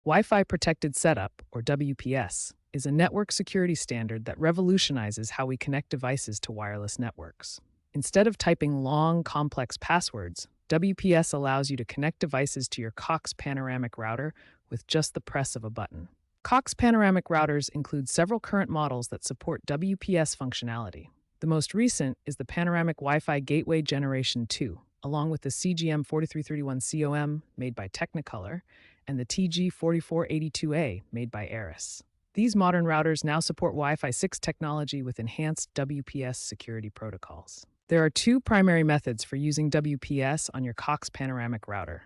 Wi-Fi Protected Setup, or WPS, is a network security standard that revolutionizes how we connect devices to wireless networks. Instead of typing long, complex passwords, WPS allows you to connect devices to your Cox Panoramic router with just the press of a button. Cox Panoramic routers include several current models that support WPS functionality. The most recent is the Panoramic Wi-Fi Gateway Generation 2, along with the CGM4331COM made by Technicolor and the TG4482A made by Aris. These modern routers now support Wi-Fi 6 technology with enhanced WPS security protocols. There are two primary methods for using WPS on your Cox Panoramic router.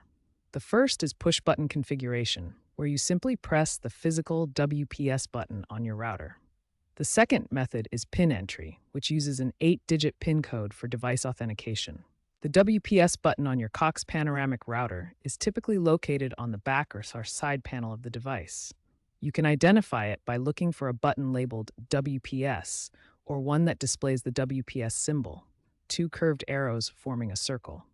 The first is push-button configuration, where you simply press the physical WPS button on your router. The second method is PIN entry, which uses an 8-digit PIN code for device authentication. The WPS button on your Cox Panoramic router is typically located on the back or side panel of the device. You can identify it by looking for a button labeled WPS or one that displays the WPS symbol, two curved arrows forming a circle.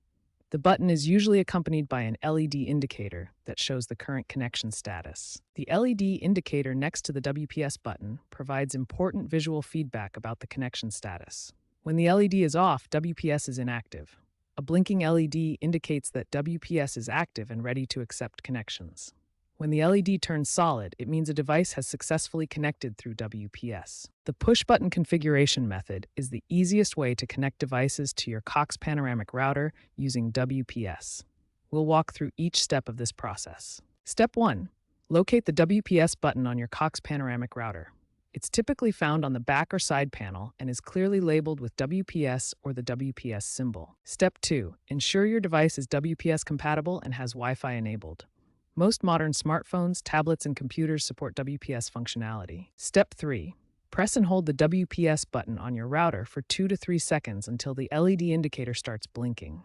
The button is usually accompanied by an LED indicator that shows the current connection status. The LED indicator next to the WPS button provides important visual feedback about the connection status. When the LED is off, WPS is inactive. A blinking LED indicates that WPS is active and ready to accept connections. When the LED turns solid, it means a device has successfully connected through WPS. The push-button configuration method is the easiest way to connect devices to your Cox Panoramic router using WPS. We'll walk through each step of this process. Step 1. Locate the WPS button on your Cox Panoramic router. It's typically found on the back or side panel and is clearly labeled with WPS or the WPS symbol. Step 2. Ensure your device is WPS compatible and has Wi-Fi enabled. Most modern smartphones, tablets, and computers support WPS functionality. Step 3. Press and hold the WPS button on your router for 2 to 3 seconds until the LED indicator starts blinking.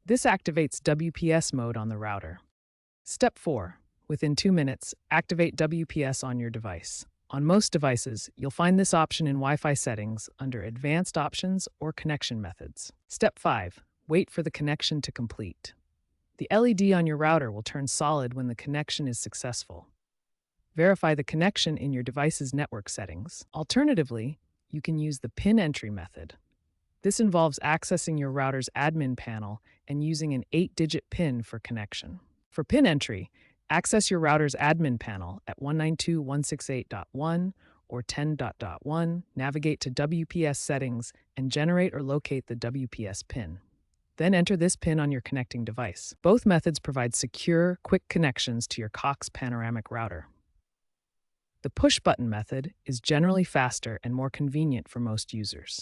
This activates WPS mode on the router. Step 4. Within 2 minutes, activate WPS on your device. On most devices, you'll find this option in Wi-Fi settings under Advanced Options or Connection Methods. Step 5. Wait for the connection to complete. The LED on your router will turn solid when the connection is successful. Verify the connection in your device's network settings. Alternatively, you can use the PIN entry method. This involves accessing your router's admin panel and using an 8-digit PIN for connection. For PIN entry, access your router's admin panel at 192.168.1 or 10.1, navigate to WPS settings, and generate or locate the WPS PIN. Then enter this PIN on your connecting device. Both methods provide secure, quick connections to your Cox Panoramic router. The push-button method is generally faster and more convenient for most users.